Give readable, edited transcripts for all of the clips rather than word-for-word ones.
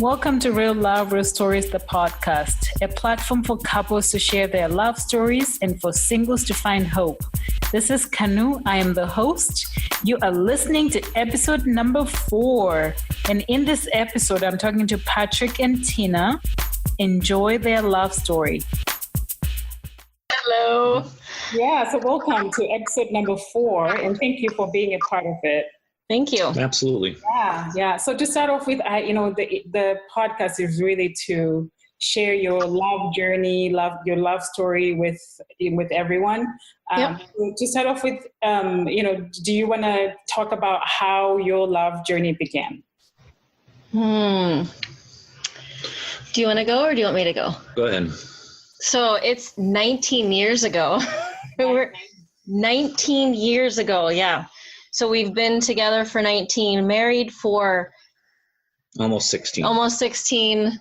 Welcome to Real Love, Real Stories, the podcast, a platform for couples to share their love stories and for singles to find hope. This is Kanu. I am the host. You are listening to episode number 4. And in this episode, I'm talking to Patrick and Tina. Enjoy their love story. Hello. Yeah, so welcome to episode number 4, and thank you for being a part of it. Thank you. Absolutely. Yeah. So to start off with, the podcast is really to share your love journey, your love story with everyone. Yep. To start off with, do you want to talk about how your love journey began? Do you want to go or do you want me to go? Go ahead. So it's 19 years ago. We're 19 years ago, yeah. So we've been together for 19, married for Almost 16. almost 16,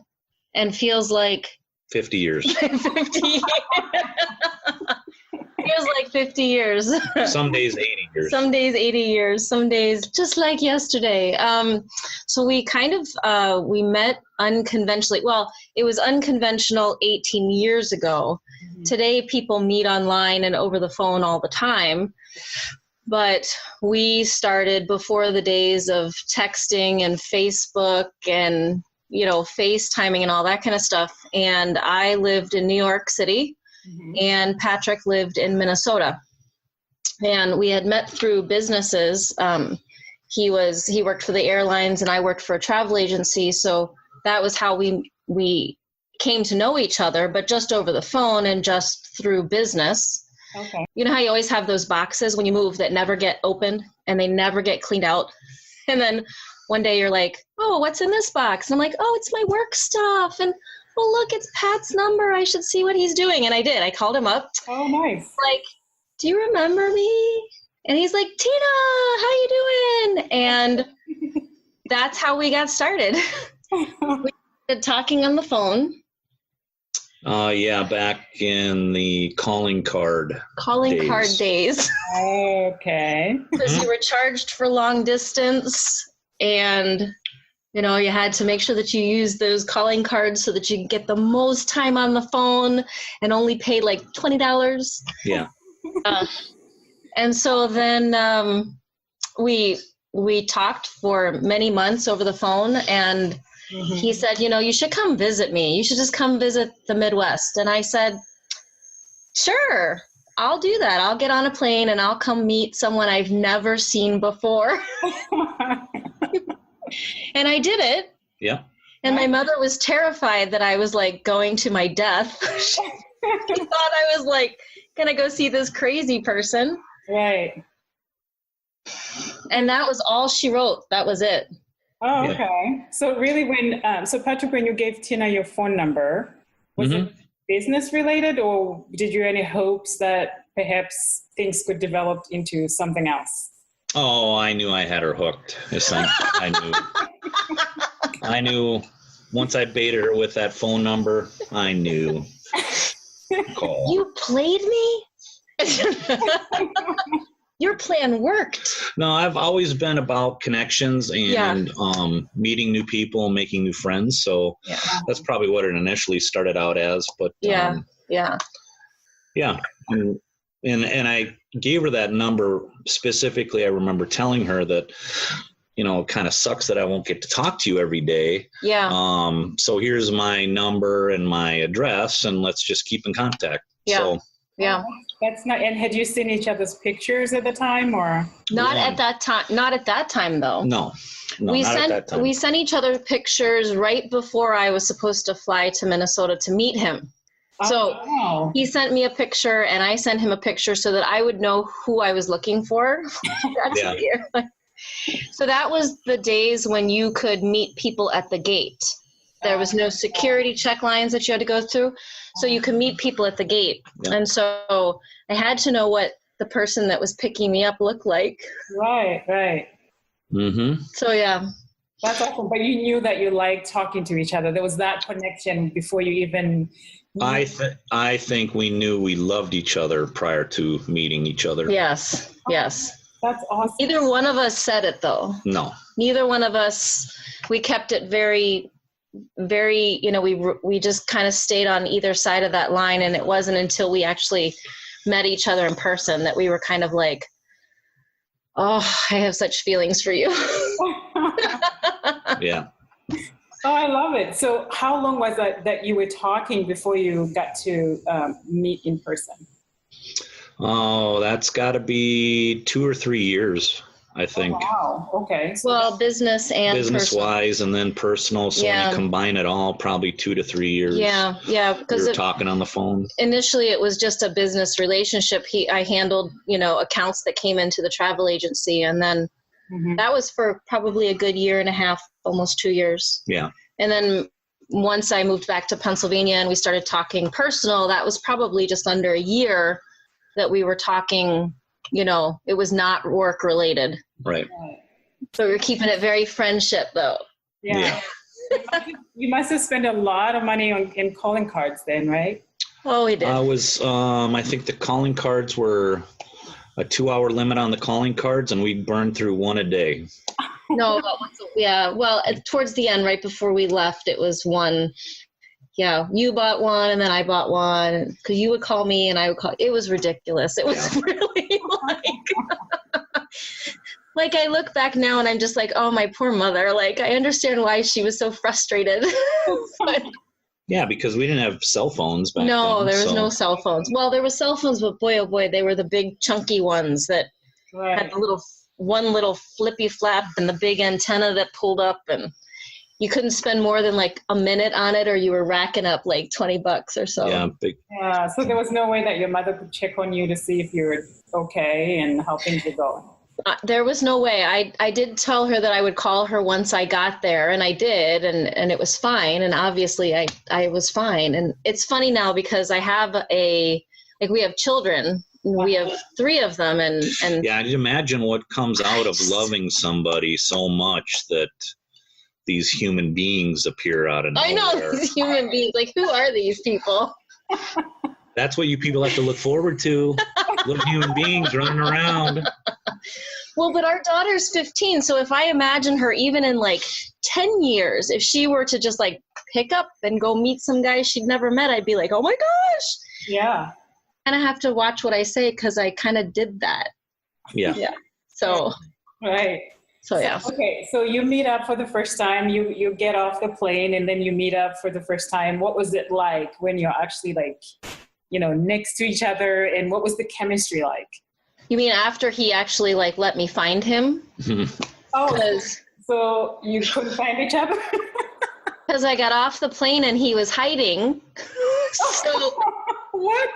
and feels like 50 years. 50 years. Feels like 50 years. Some days 80 years. Some days 80 years, some days just like yesterday. So we kind of, we met unconventionally. Well, it was unconventional 18 years ago. Mm-hmm. Today, people meet online and over the phone all the time. But we started before the days of texting and Facebook and, FaceTiming and all that kind of stuff. And I lived in New York City, mm-hmm. and Patrick lived in Minnesota. And we had met through businesses. He worked for the airlines and I worked for a travel agency. So that was how we came to know each other, but just over the phone and just through business. Okay. You know how you always have those boxes when you move that never get opened and they never get cleaned out? And then one day you're like, oh, what's in this box? And I'm like, oh, it's my work stuff. And oh, look, it's Pat's number. I should see what he's doing. And I did. I called him up. Oh, nice. Like, do you remember me? And he's like, Tina, how you doing? And that's how we got started. We started talking on the phone. Back in the calling card days. Okay. Because you were charged for long distance, and you had to make sure that you use those calling cards so that you get the most time on the phone and only pay like $20. Yeah. And so then we talked for many months over the phone, and mm-hmm. he said, you should come visit me. You should just come visit the Midwest. And I said, sure, I'll do that. I'll get on a plane and I'll come meet someone I've never seen before. And I did it. Yeah. And my mother was terrified that I was like going to my death. She thought I was like going to go see this crazy person. Right. And that was all she wrote. That was it. Oh, okay. Yeah. So really Patrick, when you gave Tina your phone number, was mm-hmm. it business related, or did you have any hopes that perhaps things could develop into something else? Oh, I knew I had her hooked. I knew once I baited her with that phone number, I knew. Call. You played me? Your plan worked. No, I've always been about connections and meeting new people, making new friends. So that's probably what it initially started out as. But yeah. And I gave her that number specifically. I remember telling her that, it kind of sucks that I won't get to talk to you every day. Yeah. So here's my number and my address, and let's just keep in contact. Yeah. So, yeah. That's not. And had you seen each other's pictures at the time, or not at that time? Not at that time, though. No, we not at that time. We sent each other pictures right before I was supposed to fly to Minnesota to meet him. So he sent me a picture, and I sent him a picture so that I would know who I was looking for. So that was the days when you could meet people at the gate. There was no security check lines that you had to go through. So you could meet people at the gate. Yeah. And so I had to know what the person that was picking me up looked like. Right. Mm-hmm. So, yeah. That's awesome. But you knew that you liked talking to each other. There was that connection before you even... I think we knew we loved each other prior to meeting each other. Yes. That's awesome. Neither one of us said it, though. No. Neither one of us. We kept it very very, we just kind of stayed on either side of that line. And it wasn't until we actually met each other in person that we were kind of like, oh, I have such feelings for you. Yeah. Oh, I love it. So how long was that you were talking before you got to meet in person? Oh, that's got to be 2 or 3 years, I think. Oh, wow. Okay. Well, business and business-wise, and then personal. So when you combine it all, probably 2 to 3 years. Yeah. Because we were talking on the phone. Initially, it was just a business relationship. I handled, accounts that came into the travel agency, and then that was for probably a good 1.5 years, almost 2 years. Yeah. And then once I moved back to Pennsylvania and we started talking personal, that was probably just under a year that we were talking, it was not work related. Right. So we were keeping it very friendship though. Yeah. You must have spent a lot of money in calling cards then, right? Oh, we did. I think the calling cards were a 2-hour limit on the calling cards, and we burned through one a day. No, yeah. Well, towards the end, right before we left, it was one. Yeah, you bought one, and then I bought one, because you would call me, and I would call. It was ridiculous. It was really like I look back now, and I'm just like, oh, my poor mother. Like, I understand why she was so frustrated. But, yeah, because we didn't have cell phones back then. No, there was no cell phones. Well, there were cell phones, but boy, oh boy, they were the big chunky ones that had the one little flippy flap and the big antenna that pulled up, and you couldn't spend more than like a minute on it or you were racking up like $20 or so. Yeah, so there was no way that your mother could check on you to see if you were okay and how things were going. There was no way. I did tell her that I would call her once I got there, and I did, and it was fine. And obviously I was fine. And it's funny now because I have we have children. We have 3 of them. And yeah, I'd imagine what comes out of loving somebody so much that these human beings appear out of nowhere. I know, these human beings. Like, who are these people? That's what you people have to look forward to. Little human beings running around. Well, but our daughter's 15, so if I imagine her even in like 10 years, if she were to just like pick up and go meet some guy she'd never met, I'd be like, oh my gosh. Yeah. And I have to watch what I say because I kind of did that. Yeah. Yeah. So. Right. So yeah. Okay, so you meet up for the first time. You get off the plane and then you meet up for the first time. What was it like when you're actually like, next to each other, and what was the chemistry like? You mean after he actually like let me find him? Oh, so you couldn't find each other? Because I got off the plane and he was hiding. So what?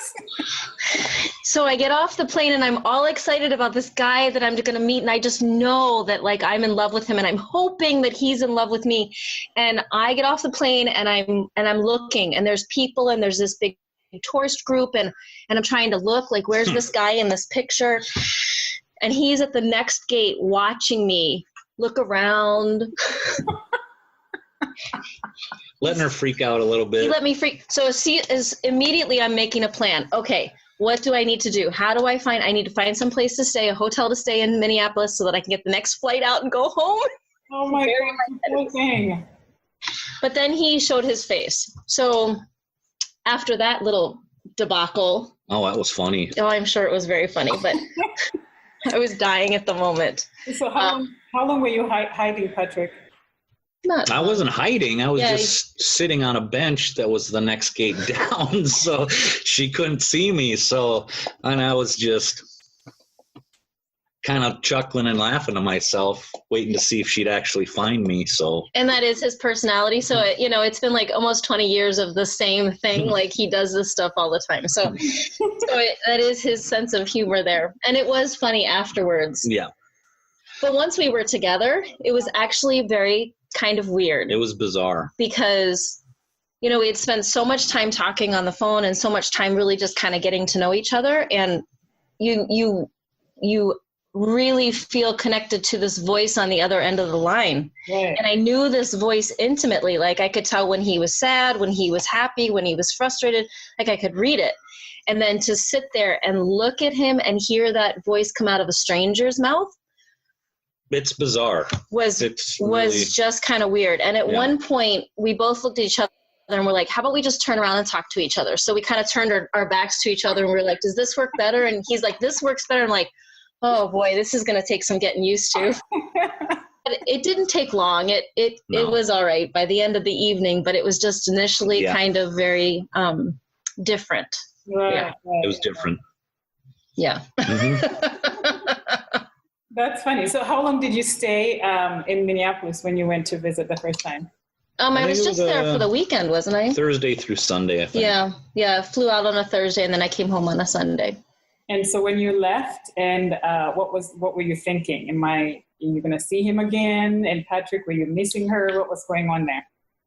So I get off the plane and I'm all excited about this guy that I'm going to meet, and I just know that like I'm in love with him, and I'm hoping that he's in love with me. And I get off the plane and I'm looking, and there's people, and there's this big tourist group, and I'm trying to look like, where's this guy in this picture? And he's at the next gate watching me look around. Letting her freak out a little bit. He let me freak. So as immediately I'm making a plan. Okay, what do I need to do? I need to find some place to stay, a hotel to stay in Minneapolis so that I can get the next flight out and go home. Oh my God, poor thing. But then he showed his face. So after that little debacle. Oh, that was funny. Oh, I'm sure it was very funny, but I was dying at the moment. So how long were you hiding, Patrick? I wasn't hiding. I was just sitting on a bench that was the next gate down, so she couldn't see me. And I was just kind of chuckling and laughing to myself, waiting to see if she'd actually find me. And that is his personality. So it's been like almost 20 years of the same thing. Like he does this stuff all the time. So that is his sense of humor there. And it was funny afterwards. Yeah. But once we were together, it was actually very kind of weird. It was bizarre. Because, we had spent so much time talking on the phone and so much time really just kind of getting to know each other. And you really feel connected to this voice on the other end of the line. Right. And I knew this voice intimately. Like I could tell when he was sad, when he was happy, when he was frustrated, like I could read it. And then to sit there and look at him and hear that voice come out of a stranger's mouth It's bizarre. Was just kind of weird. And at one point, we both looked at each other and we're like, how about we just turn around and talk to each other? So we kind of turned our backs to each other and we were like, does this work better? And he's like, this works better. I'm like, oh boy, this is going to take some getting used to. But it didn't take long. It was all right by the end of the evening, but it was just initially kind of very different. Right, yeah. It was different. Yeah. That's funny. So how long did you stay in Minneapolis when you went to visit the first time? I was just there for the weekend, wasn't I? Thursday through Sunday, I think. Yeah. Flew out on a Thursday and then I came home on a Sunday. And so when you left, and what were you thinking? Are you going to see him again? And Patrick, were you missing her? What was going on there?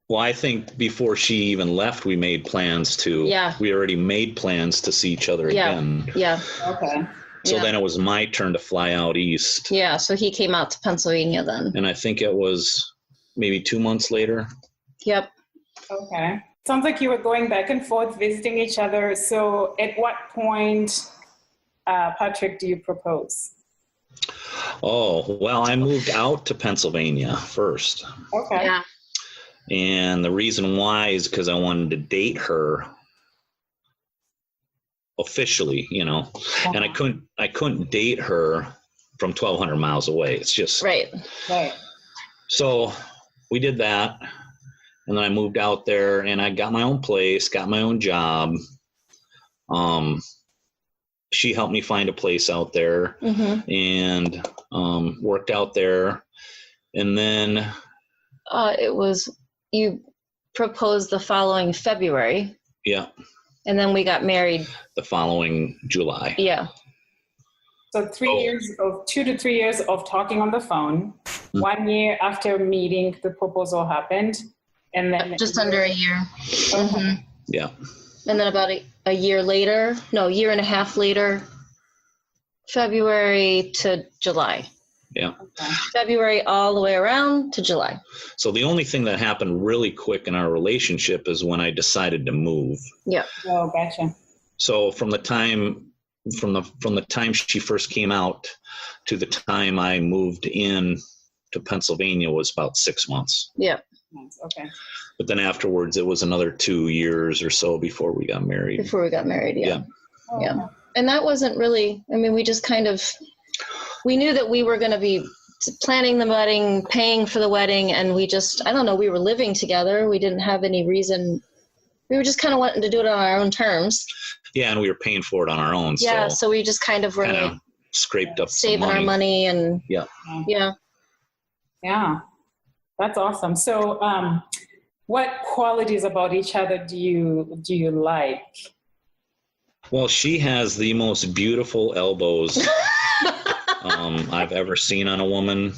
Well, I think before she even left, we made plans to. Yeah. We already made plans to see each other again. Yeah. Okay. So then it was my turn to fly out east. Yeah. So he came out to Pennsylvania then. And I think it was maybe 2 months later. Yep. Okay. Sounds like you were going back and forth visiting each other. So at what point, Patrick, do you propose? Oh, well, I moved out to Pennsylvania first. Okay. Yeah. And the reason why is because I wanted to date her officially, you know, and I couldn't date her from 1,200 miles away. It's just right. So we did that, and then I moved out there, and I got my own place, got my own job. She helped me find a place out there, and worked out there, and then you proposed the following February. Yeah. And then we got married the following July. Yeah. So 2 to 3 years of talking on the phone. 1 year after meeting, the proposal happened. And then just under a year. Yeah. And then about a year later, year and a half later, February to July. Yeah. Okay. February all the way around to July. So the only thing that happened really quick in our relationship is when I decided to move. Yeah. Oh, gotcha. So from the time she first came out to the time I moved in to Pennsylvania was about 6 months. Yeah. Okay. But then afterwards, it was another 2 years or so before we got married. Yeah. Yeah. And that wasn't really, we just we knew that we were going to be planning the wedding, paying for the wedding, and we were living together. We didn't have any reason. We were just kind of wanting to do it on our own terms. Yeah, and we were paying for it on our own. Yeah, so we just were scraped up saving our money and yeah. That's awesome. So what qualities about each other do you like? Well, she has the most beautiful elbows I've ever seen on a woman.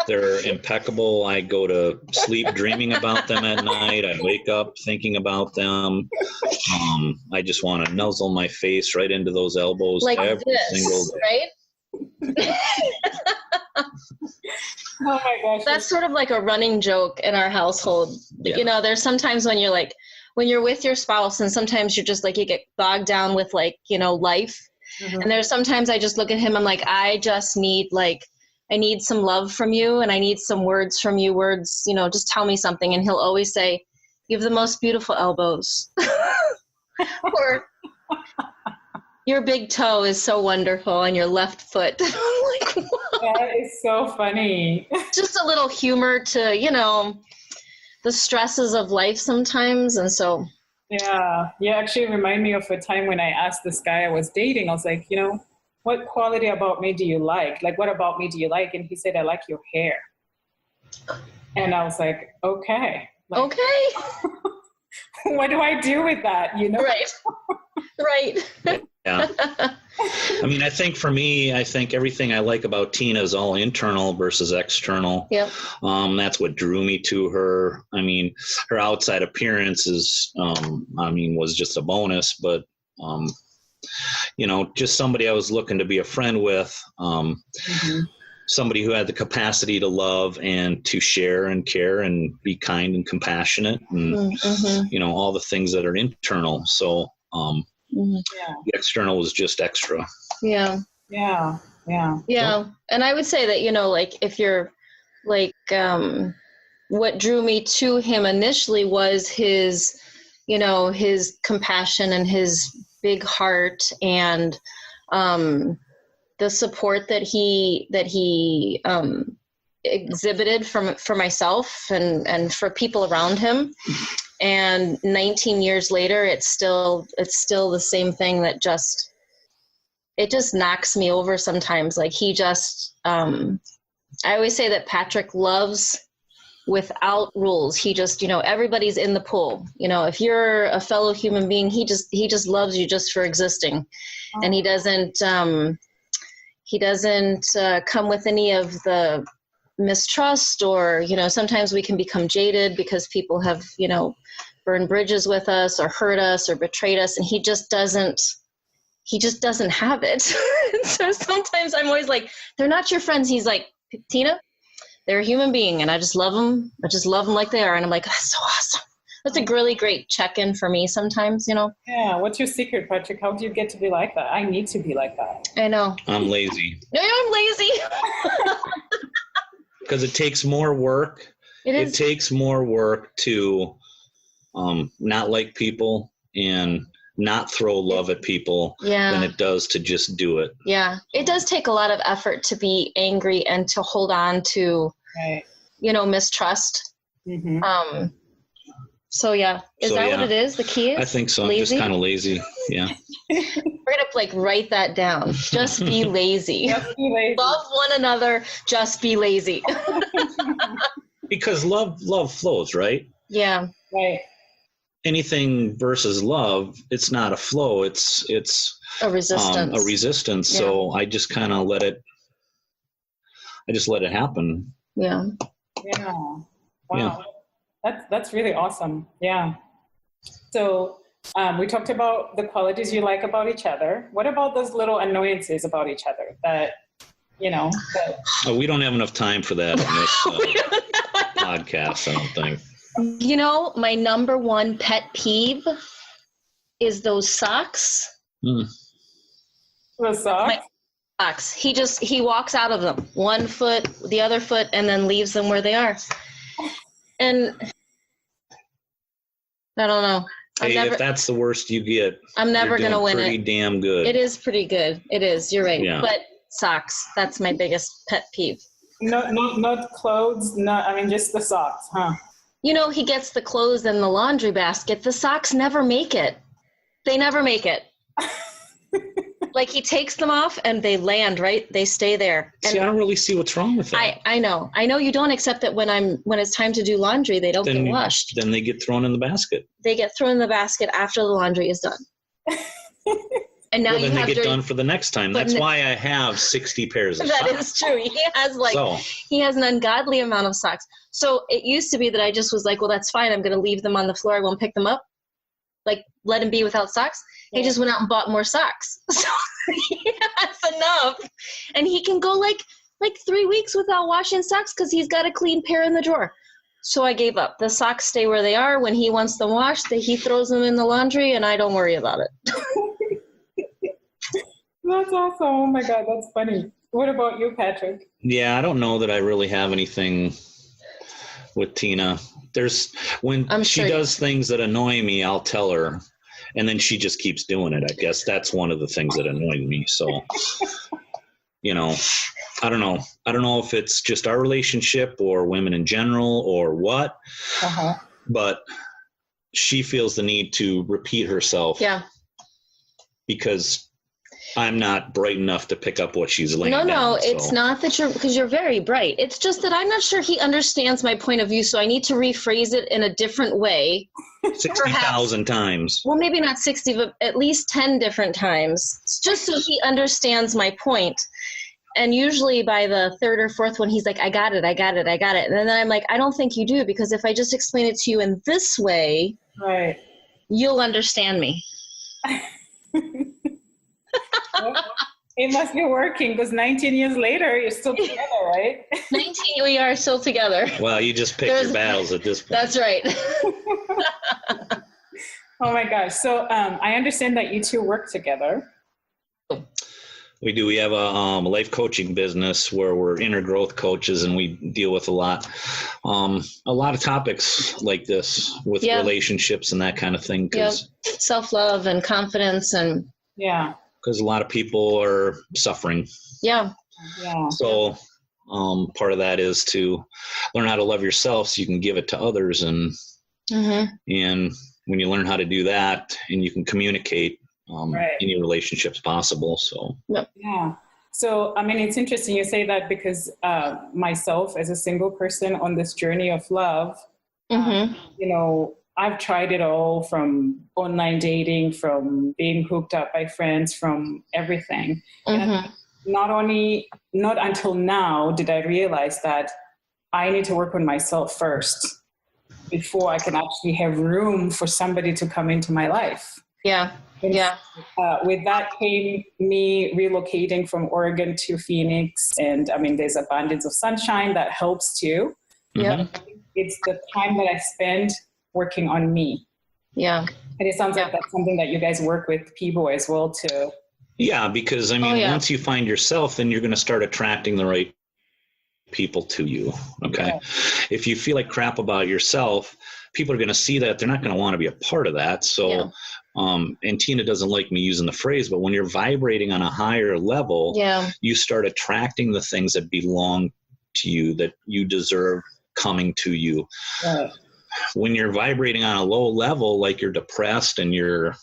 They're impeccable. I go to sleep dreaming about them at night. I wake up thinking about them. I just want to nuzzle my face right into those elbows every single day. Right? Oh my gosh. That's sort of like a running joke in our household. Yeah. There's sometimes when you're with your spouse and sometimes you're just you get bogged down with life. Mm-hmm. And there's sometimes I just look at him, I'm like, I just need I need some love from you and I need some words from you, just tell me something. And he'll always say, you have the most beautiful elbows. Or your big toe is so wonderful on your left foot. I'm like, what? That is so funny. Just a little humor to, the stresses of life sometimes. And so. Yeah. You actually remind me of a time when I asked this guy I was dating, I was like, what quality about me do you like? What about me do you like? And he said, I like your hair. And I was like, okay. Okay. What do I do with that? Right. Yeah. I think for me, everything I like about Tina is all internal versus external. Yep. That's what drew me to her. Her outside appearance is, was just a bonus, but, just somebody I was looking to be a friend with, somebody who had the capacity to love and to share and care and be kind and compassionate and, all the things that are internal. So, the external was just extra. Yeah. Yeah. Yeah. And I would say that, you know, like if you're like, what drew me to him initially was his, you know, his compassion and his big heart and the support that he exhibited for myself and for people around him. And 19 years later, it's still the same thing that it just knocks me over sometimes. Like he just, I always say that Patrick loves without rules. He just, you know, everybody's in the pool. You know, if you're a fellow human being, he just loves you just for existing. Oh. And he doesn't come with any of the mistrust or, you know, sometimes we can become jaded because people have, you know, burned bridges with us or hurt us or betrayed us. And he just doesn't have it. So sometimes I'm always like, they're not your friends. He's like, Tina, they're a human being and I just love them. I just love them like they are. And I'm like, that's so awesome. That's a really great check-in for me sometimes, you know? Yeah. What's your secret, Patrick? How do you get to be like that? I need to be like that. I know. I'm lazy. No, I'm lazy. Because it takes more work. It takes more work to not like people and not throw love at people than it does to just do it. Yeah. It does take a lot of effort to be angry and to hold on to, you know, mistrust. Mm-hmm. So yeah. Is that what it is? The key is? I think so. Lazy? I'm just kind of lazy. Yeah. We're going to like write that down. Just be lazy. Just be lazy. Love one another. Just be lazy. Because love flows, right? Yeah. Right. Anything versus love, it's not a flow. It's a resistance. Yeah. So I just kind of let it happen. Yeah. Yeah. Wow. Yeah. That's really awesome. Yeah. So we talked about the qualities you like about each other. What about those little annoyances about each other that, you know? We don't have enough time for that on this podcast, I don't think. You know, my number one pet peeve is those socks. The socks? Socks. He walks out of them, one foot, the other foot, and then leaves them where they are. And I don't know. If that's the worst you get, I'm never going to win it. Pretty damn good. It is pretty good. It is. You're right. Yeah. But socks, that's my biggest pet peeve. Not clothes. Just the socks, huh? You know, he gets the clothes in the laundry basket. The socks never make it. They never make it. Like he takes them off and they land, right? They stay there. See, I don't really see what's wrong with that. I know you don't, except that when it's time to do laundry, they don't get washed. Then they get thrown in the basket. They get thrown in the basket after the laundry is done. And now then they get done for the next time. That's why I have 60 pairs of socks. That is true. He has an ungodly amount of socks. So it used to be that I just was like, well, that's fine. I'm going to leave them on the floor. I won't pick them up. Like, let him be without socks. He just went out and bought more socks. So that's enough. And he can go like 3 weeks without washing socks because he's got a clean pair in the drawer. So I gave up. The socks stay where they are. When he wants them washed, he throws them in the laundry and I don't worry about it. That's awesome. Oh my God, that's funny. What about you, Patrick? Yeah, I don't know that I really have anything with Tina. When she does things that annoy me, I'll tell her, and then she just keeps doing it. I guess that's one of the things that annoy me. So, you know, I don't know. I don't know if it's just our relationship or women in general or what, but she feels the need to repeat herself. Yeah. Because I'm not bright enough to pick up what she's laying down. No, it's not that because you're very bright. It's just that I'm not sure he understands my point of view, so I need to rephrase it in a different way. 60,000 times. Well, maybe not 60, but at least 10 different times, just so he understands my point. And usually by the third or fourth one, he's like, I got it. And then I'm like, I don't think you do, because if I just explain it to you in this way, right, you'll understand me. It must be working, because 19 years later, you're still together, right? 19, we are still together. Well, you just pick your battles at this point. That's right. Oh my gosh. So I understand that you two work together. We do. We have a life coaching business where we're inner growth coaches, and we deal with a lot of topics like this with relationships and that kind of thing. Self-love and confidence and because a lot of people are suffering. So part of that is to learn how to love yourself so you can give it to others, and and when you learn how to do that, and you can communicate, any relationships possible. So So I mean, it's interesting you say that, because myself as a single person on this journey of love, you know, I've tried it all, from online dating, from being hooked up by friends, from everything. And not until now did I realize that I need to work on myself first before I can actually have room for somebody to come into my life. With that came me relocating from Oregon to Phoenix. And I mean, there's abundance of sunshine that helps too. It's the time that I spend working on me. And it sounds like that's something that you guys work with people as well too. Yeah, because I mean, once you find yourself, then you're going to start attracting the right people to you. Okay. If you feel like crap about yourself, people are going to see that. They're not going to want to be a part of that. So, and Tina doesn't like me using the phrase, but when you're vibrating on a higher level, you start attracting the things that belong to you, that you deserve coming to you. When you're vibrating on a low level, like you're depressed and you're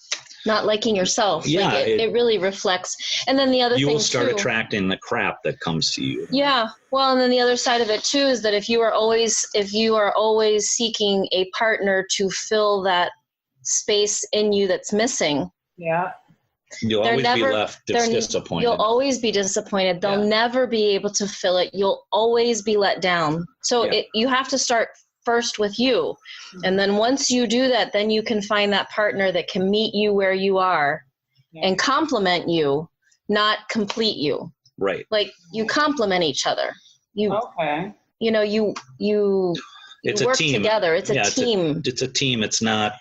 not liking yourself. It really reflects. And then the other thing you will start attracting the crap that comes to you. Well, and then the other side of it too is that if you are always seeking a partner to fill that space in you that's missing, you'll always be left disappointed. You'll always be disappointed. They'll never be able to fill it. You'll always be let down. So you have to start first with you. And then once you do that, then you can find that partner that can meet you where you are and complement you, not complete you. Right. Like you complement each other. You know, you it's work a team together. It's a team. It's a team. It's not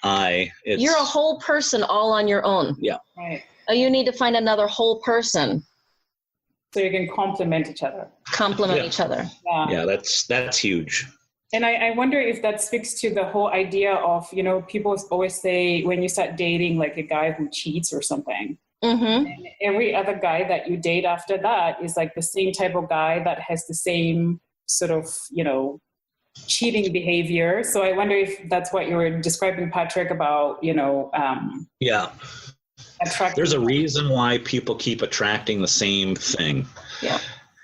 you're a whole person all on your own. You need to find another whole person. So you can complement each other. Each other. That's huge. And I wonder if that speaks to the whole idea of, you know, people always say when you start dating like a guy who cheats or something, and every other guy that you date after that is like the same type of guy that has the same sort of, you know, cheating behavior. So I wonder if that's what you were describing, Patrick, about, you know, there's a reason why people keep attracting the same thing.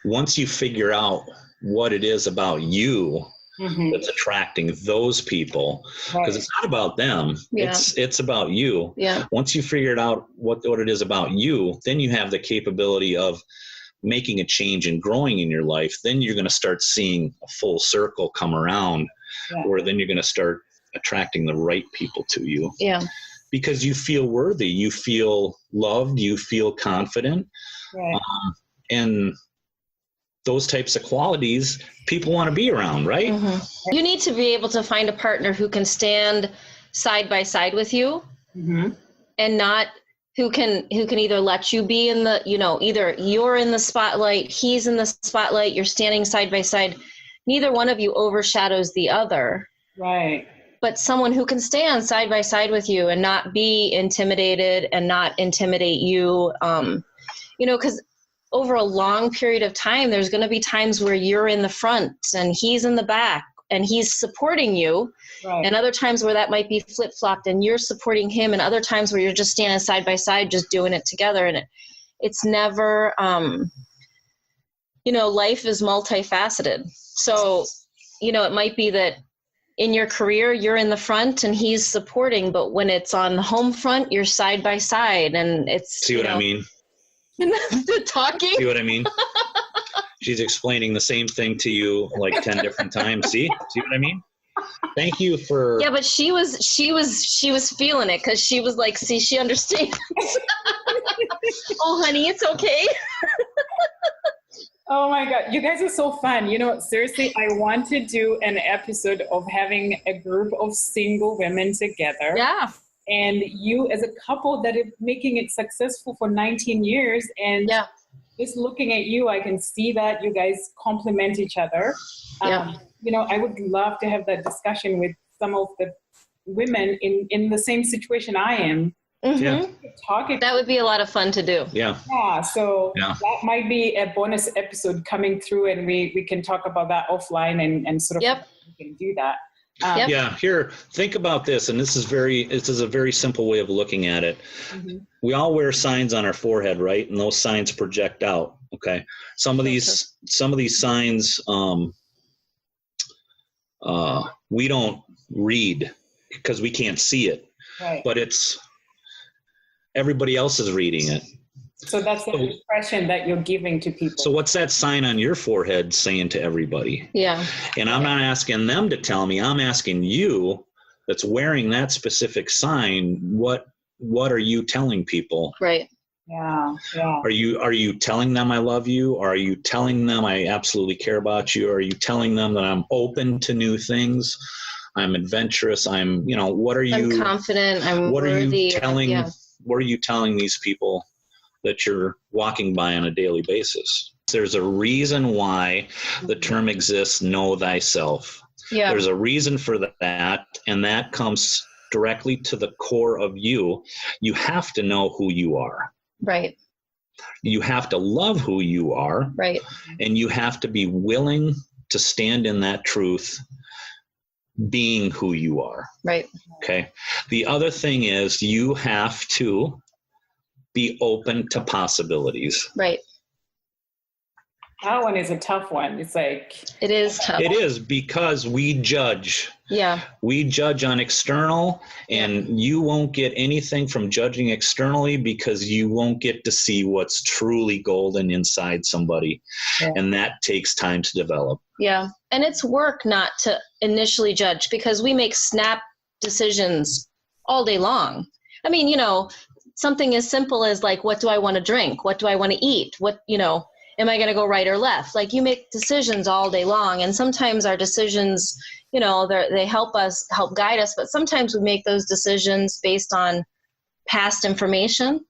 Once you figure out what it is about you that's attracting those people, because it's not about them, it's about you. Once you figured out what it is about you, then you have the capability of making a change and growing in your life. Then you're going to start seeing a full circle come around, where then you're going to start attracting the right people to you. Because you feel worthy, you feel loved, you feel confident, and those types of qualities people want to be around, right? You need to be able to find a partner who can stand side by side with you, and not who can either let you be in the, you know, either you're in the spotlight, he's in the spotlight, you're standing side by side. Neither one of you overshadows the other. But someone who can stand side by side with you and not be intimidated and not intimidate you, you know, because over a long period of time, there's going to be times where you're in the front and he's in the back and he's supporting you. And other times where that might be flip-flopped and you're supporting him, and other times where you're just standing side by side, just doing it together. And it's never, you know, life is multifaceted. So, you know, it might be that in your career, you're in the front and he's supporting, but when it's on the home front, you're side by side, and it's, see what I mean? Talking. See what I mean? She's explaining the same thing to you like 10 different times. See what I mean? Thank you for. Yeah, but she was feeling it, because she was like, see, she understands. Oh, honey, it's okay. Oh my God, you guys are so fun. You know, seriously, I want to do an episode of having a group of single women together. And you as a couple that is making it successful for 19 years. And just looking at you, I can see that you guys complement each other. You know, I would love to have that discussion with some of the women in the same situation I am. Mm-hmm. That would be a lot of fun to do. So that might be a bonus episode coming through, and we can talk about that offline and sort of we can do that. Here, think about this, and this is a very simple way of looking at it. We all wear signs on our forehead, right? And those signs project out. Okay. Some of these signs we don't read because we can't see it. Right. But everybody else is reading it. So that's the impression that you're giving to people. So what's that sign on your forehead saying to everybody? Yeah. And I'm not asking them to tell me. I'm asking you that's wearing that specific sign, what are you telling people? Right. Yeah. Are you telling them I love you? Or are you telling them I absolutely care about you? Or are you telling them that I'm open to new things? I'm adventurous. I'm confident. I'm worthy. What are you telling these people that you're walking by on a daily basis? There's a reason why the term exists, know thyself. Yeah. There's a reason for that, and that comes directly to the core of you. You have to know who you are. Right. You have to love who you are. Right. And you have to be willing to stand in that truth, being who you are. Right. Okay. The other thing is you have to be open to possibilities. Right. That one is a tough one. It's like... It is tough. It is, because we judge. Yeah. We judge on external, and you won't get anything from judging externally because you won't get to see what's truly golden inside somebody. Yeah. And that takes time to develop. Yeah. And it's work not to initially judge, because we make snap decisions all day long. I mean, you know, something as simple as like, what do I want to drink? What do I want to eat? Am I going to go right or left? Like, you make decisions all day long. And sometimes our decisions, you know, they help guide us. But sometimes we make those decisions based on past information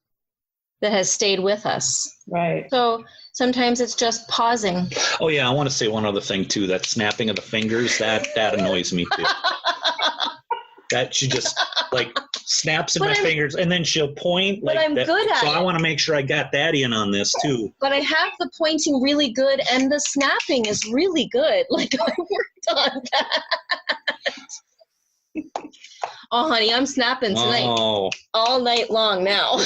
that has stayed with us. Right. So sometimes it's just pausing. Oh, yeah. I want to say one other thing, too. That snapping of the fingers, that annoys me, too. That she just like snaps in my fingers, and then she'll point. But like I'm that. good at So it. I want to make sure I got that in on this too. But I have the pointing really good, and the snapping is really good. Like, I worked on that. Oh, honey, I'm snapping tonight. All night long now.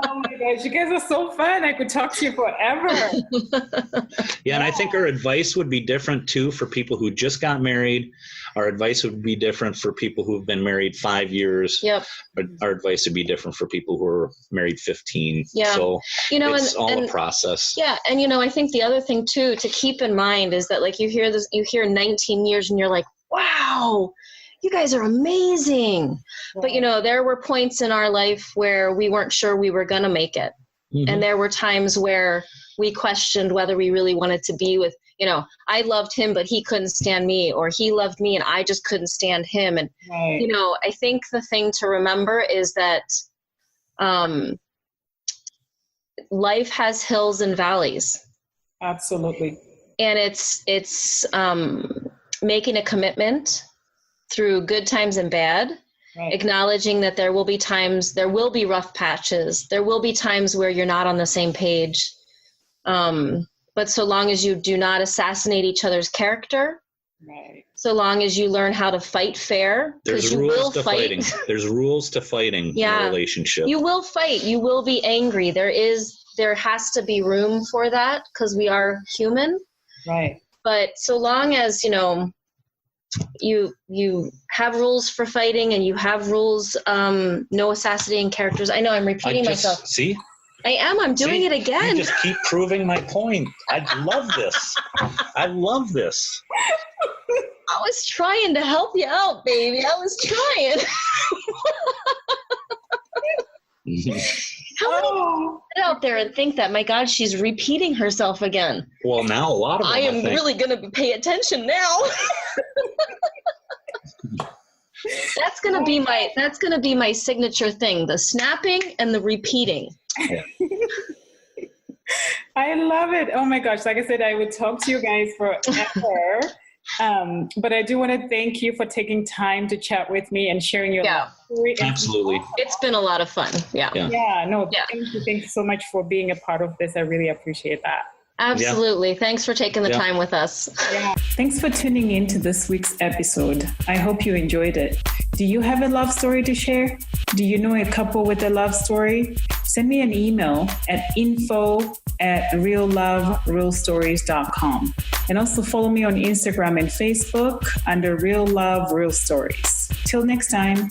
Oh my gosh, you guys are so fun. I could talk to you forever. Yeah, and I think our advice would be different too for people who just got married. Our advice would be different for people who've been married 5 years. Yep. Our advice would be different for people who are married 15. Yeah. So it's all a process. Yeah, and I think the other thing too to keep in mind is that, like, you hear 19 years and you're like, wow, you guys are amazing. Yeah. But there were points in our life where we weren't sure we were going to make it. Mm-hmm. And there were times where we questioned whether we really wanted to be with, I loved him, but he couldn't stand me, or he loved me and I just couldn't stand him. And, right. I think the thing to remember is that life has hills and valleys. Absolutely. And it's making a commitment through good times and bad, right. Acknowledging that there will be rough patches. There will be times where you're not on the same page. But so long as you do not assassinate each other's character, right. So long as you learn how to fight fair, there's rules to fighting. There's rules to fighting in a relationship. You will fight. You will be angry. There has to be room for that because we are human. Right. But so long as, you have rules for fighting and you have rules, no assassinating characters. I know I'm repeating myself. See? I am. I'm doing it again. You just keep proving my point. I love this. I love this. I was trying to help you out, baby. I was trying. How many get out there and think that, my God, she's repeating herself again? Well, now a lot of them, I am really going to pay attention now. That's going to be my signature thing, the snapping and the repeating. Yeah. I love it. Oh my gosh. Like I said, I would talk to you guys forever. But I do want to thank you for taking time to chat with me and sharing your story. Absolutely. It's been a lot of fun. Thank you. Thank you so much for being a part of this. I really appreciate that. Absolutely. Thanks for taking the time with us. Thanks for tuning in to this week's episode. I hope you enjoyed it. Do you have a love story to share? Do you know a couple with a love story? Send me an email at info@realloverealstories.com. And also follow me on Instagram and Facebook under Real Love Real Stories. Till next time.